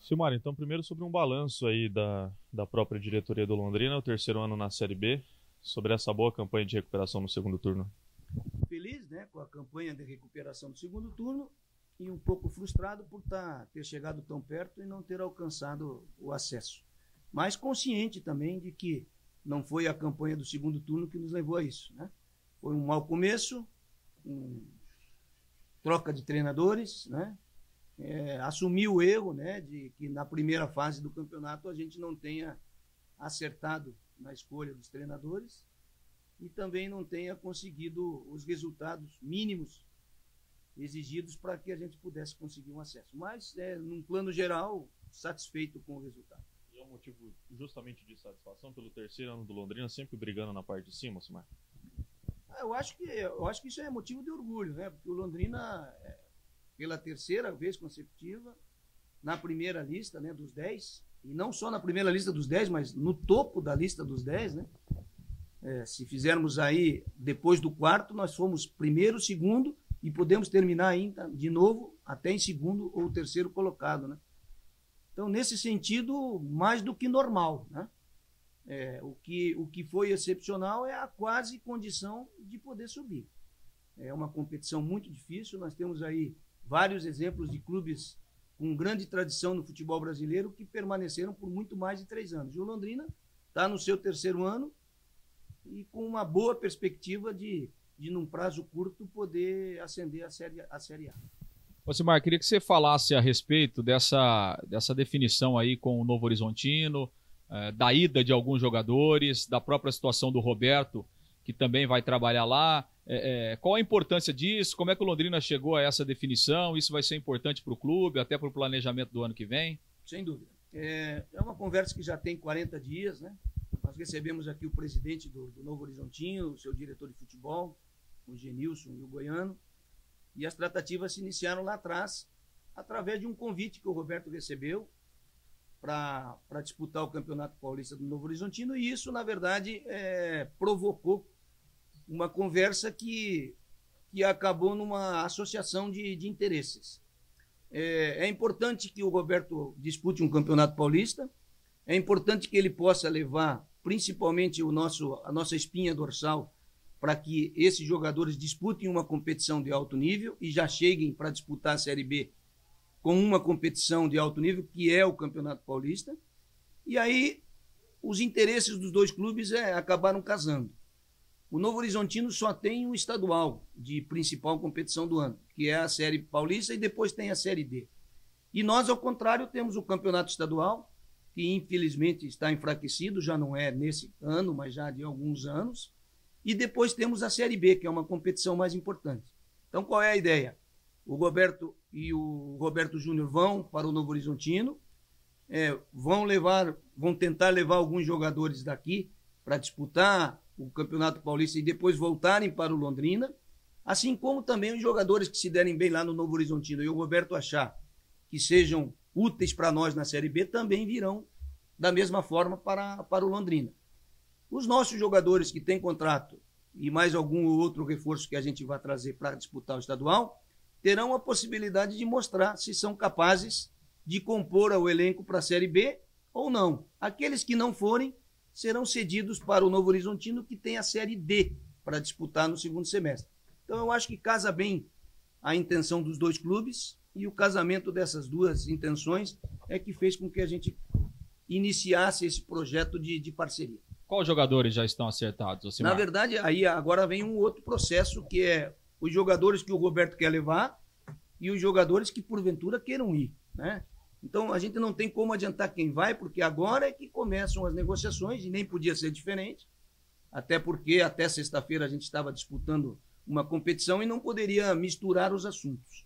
Silmar, então primeiro sobre um balanço aí da própria diretoria do Londrina, o terceiro ano na Série B, sobre essa boa campanha de recuperação no segundo turno. Feliz, né, com a campanha de recuperação do segundo turno e um pouco frustrado por ter chegado tão perto e não ter alcançado o acesso. Mas consciente também de que não foi a campanha do segundo turno que nos levou a isso, né? Foi um mau começo, troca de treinadores, né? Assumir o erro, né, de que na primeira fase do campeonato a gente não tenha acertado na escolha dos treinadores e também não tenha conseguido os resultados mínimos exigidos para que a gente pudesse conseguir um acesso. Mas, num plano geral, satisfeito com o resultado. E é um motivo justamente de satisfação pelo terceiro ano do Londrina, sempre brigando na parte de cima, Silmar? Eu acho que isso é motivo de orgulho, né? Porque o Londrina, pela terceira vez consecutiva, na primeira lista, né, dos 10, e não só na primeira lista dos 10, mas no topo da lista dos 10, né? Se fizermos aí, depois do quarto, nós fomos primeiro, segundo, e podemos terminar ainda, de novo, até em segundo ou terceiro colocado, né? Então, nesse sentido, mais do que normal, né? O que foi excepcional é a quase condição de poder subir. É uma competição muito difícil, nós temos aí vários exemplos de clubes com grande tradição no futebol brasileiro que permaneceram por muito mais de 3 anos. E o Londrina está no seu terceiro ano e com uma boa perspectiva de num prazo curto, poder ascender a Série A. Ô, Silmar, queria que você falasse a respeito dessa definição aí com o Novo Horizontino, da ida de alguns jogadores, da própria situação do Roberto, que também vai trabalhar lá. Qual a importância disso? Como é que o Londrina chegou a essa definição? Isso vai ser importante para o clube, até para o planejamento do ano que vem? Sem dúvida. É uma conversa que já tem 40 dias, né? Nós recebemos aqui o presidente do Novo Horizontino, o seu diretor de futebol, o Genilson e o Goiano, e as tratativas se iniciaram lá atrás, através de um convite que o Roberto recebeu para disputar o Campeonato Paulista do Novo Horizontino, e isso, na verdade, provocou uma conversa que acabou numa associação de interesses. É importante que o Roberto dispute um Campeonato Paulista, é importante que ele possa levar, principalmente a nossa espinha dorsal, para que esses jogadores disputem uma competição de alto nível e já cheguem para disputar a Série B com uma competição de alto nível, que é o Campeonato Paulista. E aí os interesses dos dois clubes acabaram casando. O Novo Horizontino só tem um estadual de principal competição do ano, que é a Série Paulista, e depois tem a Série D. E nós, ao contrário, temos o Campeonato Estadual, que infelizmente está enfraquecido, já não é nesse ano, mas já de alguns anos. E depois temos a Série B, que é uma competição mais importante. Então, qual é a ideia? O Roberto e o Roberto Júnior vão para o Novo Horizontino, vão tentar levar alguns jogadores daqui para disputar o Campeonato Paulista e depois voltarem para o Londrina, assim como também os jogadores que se derem bem lá no Novo Horizontino e o Roberto achar que sejam úteis para nós na Série B, também virão da mesma forma para o Londrina. Os nossos jogadores que têm contrato e mais algum outro reforço que a gente vai trazer para disputar o estadual, terão a possibilidade de mostrar se são capazes de compor o elenco para a Série B ou não. Aqueles que não forem serão cedidos para o Novo Horizontino, que tem a Série D para disputar no segundo semestre. Então eu acho que casa bem a intenção dos dois clubes, e o casamento dessas duas intenções é que fez com que a gente iniciasse esse projeto de parceria. Quais jogadores já estão acertados, Ocimar? Na verdade, aí agora vem um outro processo, que é os jogadores que o Roberto quer levar e os jogadores que porventura queiram ir, né? Então a gente não tem como adiantar quem vai, porque agora é que começam as negociações, e nem podia ser diferente, até porque até sexta-feira a gente estava disputando uma competição e não poderia misturar os assuntos.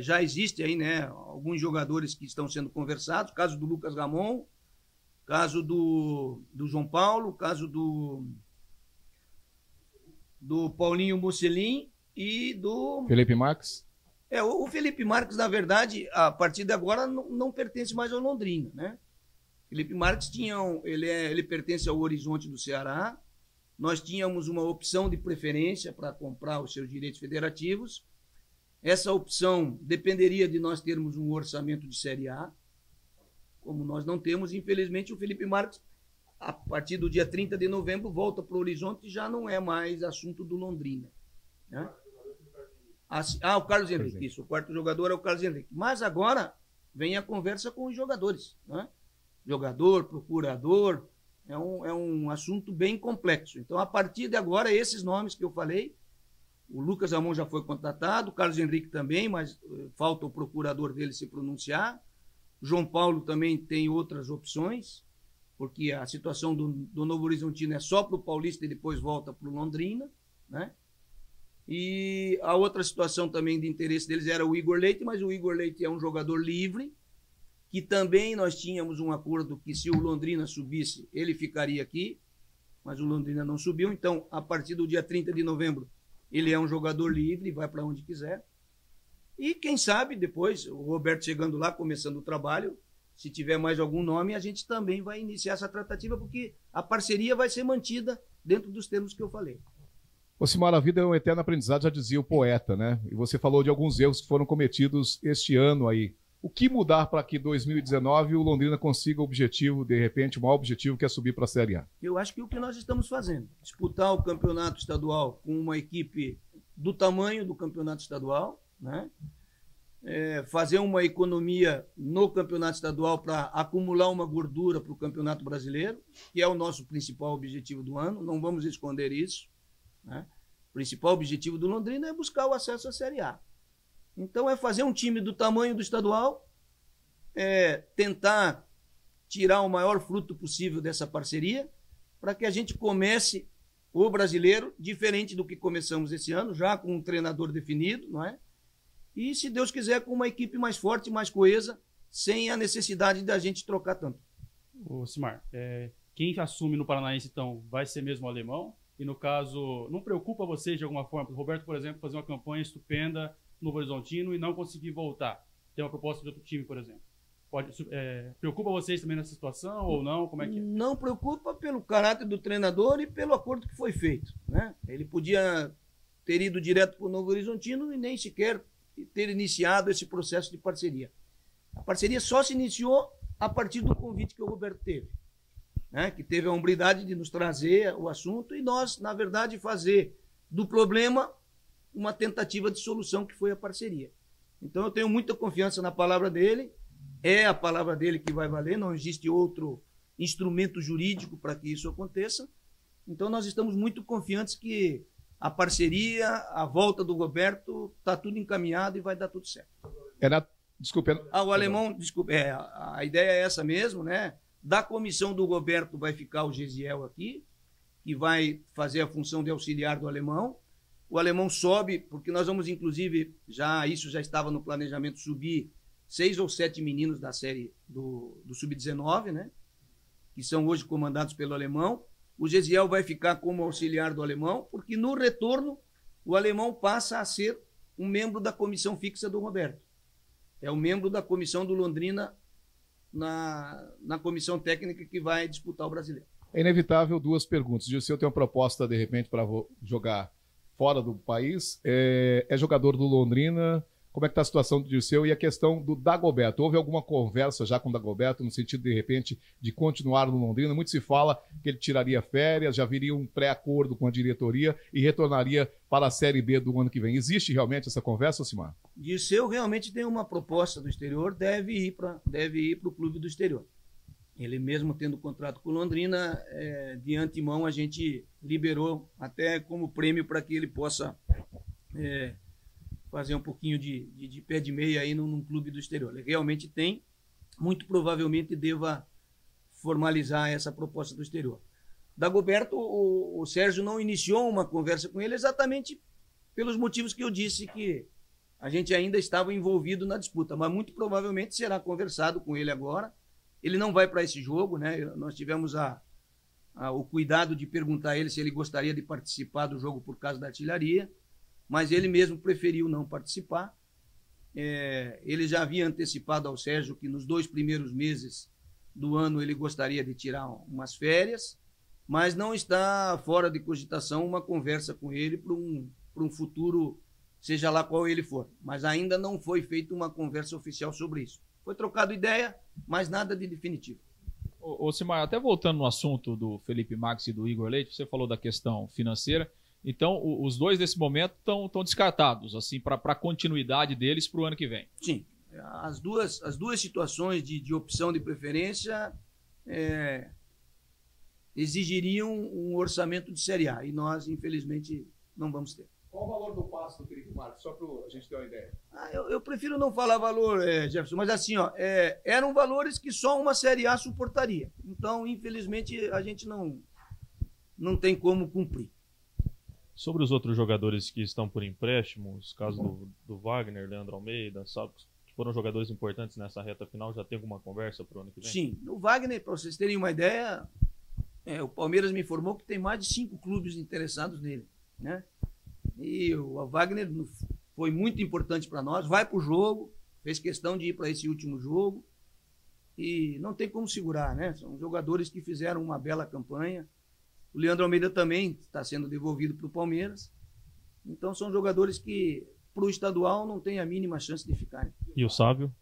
Já existe aí, né, alguns jogadores que estão sendo conversados, caso do Lucas Ramon, caso do João Paulo, caso do Paulinho Mocelin e do Felipe Marques. O Felipe Marques, na verdade, a partir de agora não pertence mais ao Londrina, né? Felipe Marques ele pertence ao Horizonte do Ceará. Nós tínhamos uma opção de preferência para comprar os seus direitos federativos. Essa opção dependeria de nós termos um orçamento de Série A. como nós não temos, infelizmente, o Felipe Marques, a partir do dia 30 de novembro, volta para o Horizonte e já não é mais assunto do Londrina. Né? O Carlos Henrique, isso. O quarto jogador é o Carlos Henrique. Mas agora vem a conversa com os jogadores. Né? Jogador, procurador, é um assunto bem complexo. Então, a partir de agora, esses nomes que eu falei, o Lucas Ramon já foi contratado, o Carlos Henrique também, mas falta o procurador dele se pronunciar. O João Paulo também tem outras opções, porque a situação do Novo Horizontino é só para o Paulista e depois volta para o Londrina, né? E a outra situação também de interesse deles era o Igor Leite, mas o Igor Leite é um jogador livre, que também nós tínhamos um acordo que se o Londrina subisse, ele ficaria aqui, mas o Londrina não subiu, então a partir do dia 30 de novembro ele é um jogador livre, vai para onde quiser. E quem sabe depois, o Roberto chegando lá, começando o trabalho, se tiver mais algum nome, a gente também vai iniciar essa tratativa, porque a parceria vai ser mantida dentro dos termos que eu falei. Osimar, a vida é um eterno aprendizado, já dizia o poeta, né? E você falou de alguns erros que foram cometidos este ano aí. O que mudar para que 2019 o Londrina consiga o objetivo, de repente, o maior objetivo, que é subir para a Série A? Eu acho que o que nós estamos fazendo, disputar o campeonato estadual com uma equipe do tamanho do campeonato estadual, né? Fazer uma economia no campeonato estadual para acumular uma gordura para o campeonato brasileiro, que é o nosso principal objetivo do ano, não vamos esconder isso. Né? O principal objetivo do Londrina é buscar o acesso à Série A. Então é fazer um time do tamanho do estadual, tentar tirar o maior fruto possível dessa parceria, para que a gente comece o brasileiro diferente do que começamos esse ano, já com um treinador definido, não é? E, se Deus quiser, com uma equipe mais forte, mais coesa, sem a necessidade da gente trocar tanto. Osimar, quem assume no Paranaense, então, vai ser mesmo o alemão? E, no caso, não preocupa vocês de alguma forma? O Roberto, por exemplo, fazer uma campanha estupenda no Novo Horizontino e não conseguir voltar. Tem uma proposta de outro time, por exemplo. Preocupa vocês também nessa situação ou não? Como é que é? Não preocupa pelo caráter do treinador e pelo acordo que foi feito. Né? Ele podia ter ido direto para o Novo Horizontino e nem sequer ter iniciado esse processo de parceria. A parceria só se iniciou a partir do convite que o Roberto teve, né? Que teve a hombridade de nos trazer o assunto e nós, na verdade, fazer do problema uma tentativa de solução, que foi a parceria. Então eu tenho muita confiança na palavra dele, é a palavra dele que vai valer, não existe outro instrumento jurídico para que isso aconteça. Então nós estamos muito confiantes que a parceria, a volta do Roberto, está tudo encaminhado e vai dar tudo certo. Desculpe. O alemão, desculpe, a ideia é essa mesmo, né? Da comissão do Roberto vai ficar o Gesiel aqui, que vai fazer a função de auxiliar do alemão. O alemão sobe, porque nós vamos, inclusive, isso já estava no planejamento, subir 6 ou 7 meninos da série do Sub-19, né? Que são hoje comandados pelo alemão. O Gesiel vai ficar como auxiliar do alemão, porque no retorno o alemão passa a ser um membro da comissão fixa do Roberto. É um membro da comissão do Londrina na comissão técnica que vai disputar o brasileiro. É inevitável duas perguntas. O Dirceu tem uma proposta, de repente, para jogar fora do país. É jogador do Londrina. Como é que está a situação do Dirceu? E a questão do Dagoberto. Houve alguma conversa já com o Dagoberto, no sentido, de repente, de continuar no Londrina? Muito se fala que ele tiraria férias, já viria um pré-acordo com a diretoria e retornaria para a Série B do ano que vem. Existe realmente essa conversa, Osimar? Dirceu realmente tem uma proposta do exterior, deve ir para o clube do exterior. Ele mesmo tendo contrato com o Londrina, de antemão a gente liberou até como prêmio para que ele possa fazer um pouquinho de pé de meia aí num clube do exterior. Ele realmente tem, muito provavelmente deva formalizar essa proposta do exterior. Dagoberto, o Sérgio não iniciou uma conversa com ele exatamente pelos motivos que eu disse, que a gente ainda estava envolvido na disputa, mas muito provavelmente será conversado com ele agora. Ele não vai para esse jogo, né? Nós tivemos o cuidado de perguntar a ele se ele gostaria de participar do jogo por causa da artilharia, mas ele mesmo preferiu não participar. Ele já havia antecipado ao Sérgio que nos 2 primeiros meses do ano ele gostaria de tirar umas férias, mas não está fora de cogitação uma conversa com ele para um futuro, seja lá qual ele for. Mas ainda não foi feita uma conversa oficial sobre isso. Foi trocado ideia, mas nada de definitivo. Ô Simar, até voltando no assunto do Felipe Max e do Igor Leite, você falou da questão financeira. Então, os dois nesse momento estão descartados, assim, para a continuidade deles para o ano que vem. Sim. As duas situações de opção de preferência exigiriam um orçamento de Série A. E nós, infelizmente, não vamos ter. Qual o valor do passe do Felipe Marques? Só para a gente ter uma ideia. Eu prefiro não falar valor, Jefferson, mas assim, eram valores que só uma Série A suportaria. Então, infelizmente, a gente não tem como cumprir. Sobre os outros jogadores que estão por empréstimo, os casos do Wagner, Leandro Almeida, sabe, que foram jogadores importantes nessa reta final, já tem alguma conversa para o ano que vem? Sim, o Wagner, para vocês terem uma ideia, o Palmeiras me informou que tem mais de 5 clubes interessados nele, né? E o Wagner foi muito importante para nós, vai para o jogo, fez questão de ir para esse último jogo e não tem como segurar, né? São jogadores que fizeram uma bela campanha. O Leandro Almeida também está sendo devolvido para o Palmeiras. Então são jogadores que para o estadual não tem a mínima chance de ficarem. E o Sávio?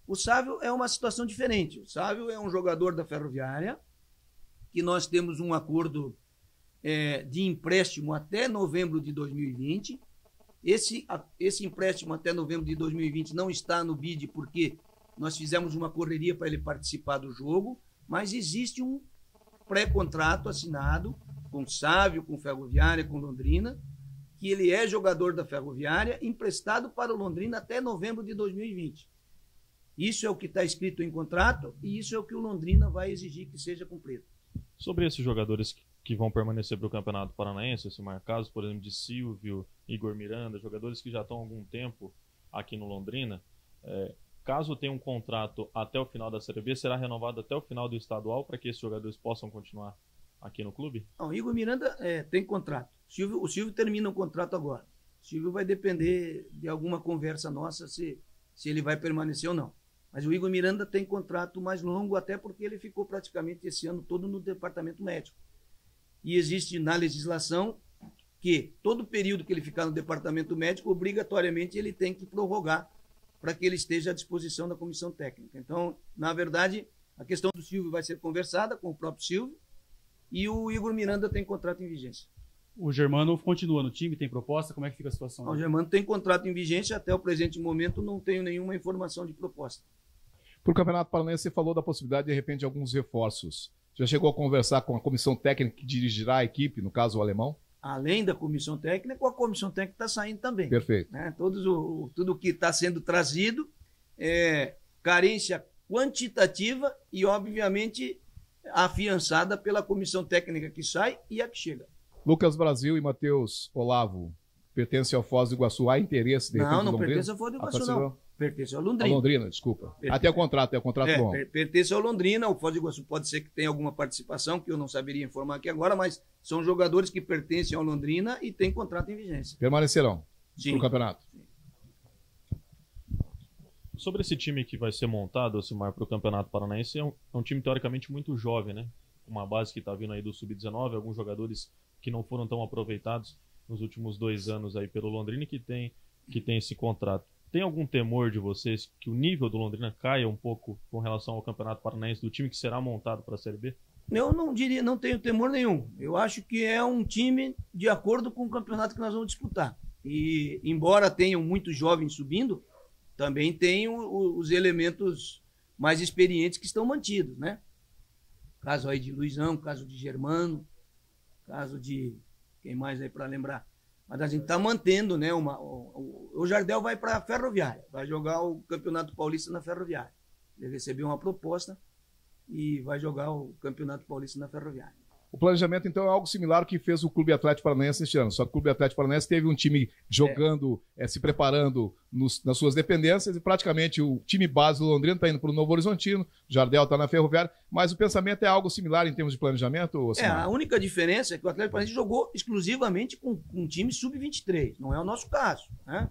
O Sávio é uma situação diferente. O Sávio é um jogador da Ferroviária que nós temos um acordo de empréstimo até novembro de 2020. Esse empréstimo até novembro de 2020 não está no BID porque nós fizemos uma correria para ele participar do jogo, mas existe um pré-contrato assinado com o Sávio, com Ferroviária, com Londrina, que ele é jogador da Ferroviária, emprestado para o Londrina até novembro de 2020. Isso é o que está escrito em contrato e isso é o que o Londrina vai exigir que seja cumprido. Sobre esses jogadores que vão permanecer para o Campeonato Paranaense, se marcar casos, por exemplo, de Silvio, Igor Miranda, jogadores que já estão há algum tempo aqui no Londrina, caso tenha um contrato até o final da Série B, será renovado até o final do estadual para que esses jogadores possam continuar aqui no clube? Não, Igor Miranda tem contrato. O Silvio termina o contrato agora. O Silvio vai depender de alguma conversa nossa se ele vai permanecer ou não. Mas o Igor Miranda tem contrato mais longo, até porque ele ficou praticamente esse ano todo no departamento médico. E existe na legislação que todo período que ele ficar no departamento médico, obrigatoriamente ele tem que prorrogar para que ele esteja à disposição da comissão técnica. Então, na verdade, a questão do Silvio vai ser conversada com o próprio Silvio e o Igor Miranda tem contrato em vigência. O Germano continua no time, tem proposta? Como é que fica a situação? O Germano tem contrato em vigência, até o presente momento não tenho nenhuma informação de proposta. Para o Campeonato Paranaense, você falou da possibilidade, de repente, de alguns reforços. Já chegou a conversar com a comissão técnica que dirigirá a equipe, no caso o alemão? Além da comissão técnica, a comissão técnica está saindo também. Perfeito. Né? Tudo que está sendo trazido é carência quantitativa e, obviamente, afiançada pela comissão técnica que sai e a que chega. Lucas Brasil e Matheus Olavo pertencem ao Foz do Iguaçu. Há interesse de repente, não pertence ao Foz do Iguaçu, não. Pertence ao Londrina. A Londrina, desculpa. Até o contrato, é o contrato longo. Pertence ao Londrina. O Foz do Iguaçu pode ser que tenha alguma participação, que eu não saberia informar aqui agora, mas são jogadores que pertencem ao Londrina e têm contrato em vigência. Permanecerão no campeonato. Sim. Sobre esse time que vai ser montado, Simar, para o Campeonato Paranaense, é um time teoricamente muito jovem, né? Uma base que está vindo aí do Sub-19, alguns jogadores que não foram tão aproveitados nos últimos 2 anos aí pelo Londrina e que tem esse contrato. Tem algum temor de vocês que o nível do Londrina caia um pouco com relação ao Campeonato Paranaense, do time que será montado para a Série B? Eu não tenho temor nenhum. Eu acho que é um time de acordo com o campeonato que nós vamos disputar. E, embora tenham muitos jovens subindo, também tem os elementos mais experientes que estão mantidos, né? Caso aí de Luizão, caso de Germano, caso de... Quem mais aí para lembrar? Mas a gente está mantendo, né? O Jardel vai para a Ferroviária, vai jogar o Campeonato Paulista na Ferroviária. Ele recebeu uma proposta e vai jogar o Campeonato Paulista na Ferroviária. O planejamento, então, é algo similar ao que fez o Clube Atlético Paranaense este ano. Só que o Clube Atlético Paranaense teve um time jogando, se preparando nas suas dependências e praticamente o time base do Londrina está indo para o Novo Horizontino, o Jardel está na Ferroviária, mas o pensamento é algo similar em termos de planejamento? A única diferença é que o Atlético Paranaense jogou exclusivamente com um time sub-23, não é o nosso caso, né?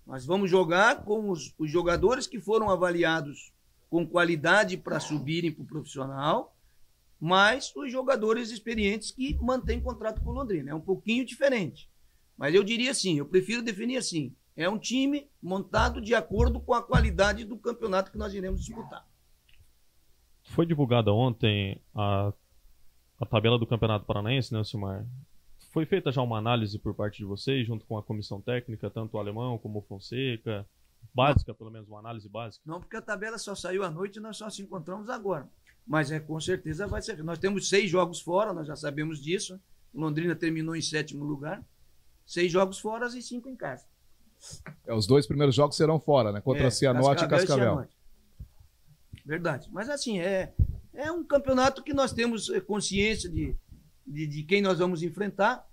Nós vamos jogar com os jogadores que foram avaliados com qualidade para subirem para o profissional, mas os jogadores experientes que mantêm contrato com o Londrina. É um pouquinho diferente. Mas eu diria assim, eu prefiro definir assim, É um time montado de acordo com a qualidade do campeonato que nós iremos disputar. Foi divulgada ontem a tabela do Campeonato Paranaense, né, Silmar? Foi feita já uma análise por parte de vocês, junto com a comissão técnica, tanto o Alemão como o Fonseca? Básica, pelo menos, uma análise básica? Não, porque a tabela só saiu à noite e nós só se encontramos agora. Mas com certeza vai ser. Nós temos 6 jogos fora, nós já sabemos disso. Londrina terminou em 7º lugar. 6 jogos fora e 5 em casa. Os 2 primeiros jogos serão fora, né? Contra Cianorte e Cascavel. Verdade. Mas assim, é um campeonato que nós temos consciência de quem nós vamos enfrentar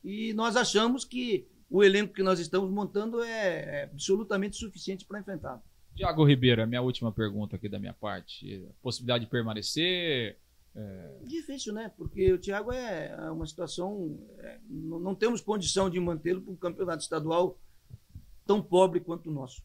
e nós achamos que o elenco que nós estamos montando é absolutamente suficiente para enfrentá-lo. Thiago Ribeiro, a minha última pergunta aqui da minha parte. Possibilidade de permanecer? Difícil, né? Porque o Thiago é uma situação... não temos condição de mantê-lo para um campeonato estadual tão pobre quanto o nosso.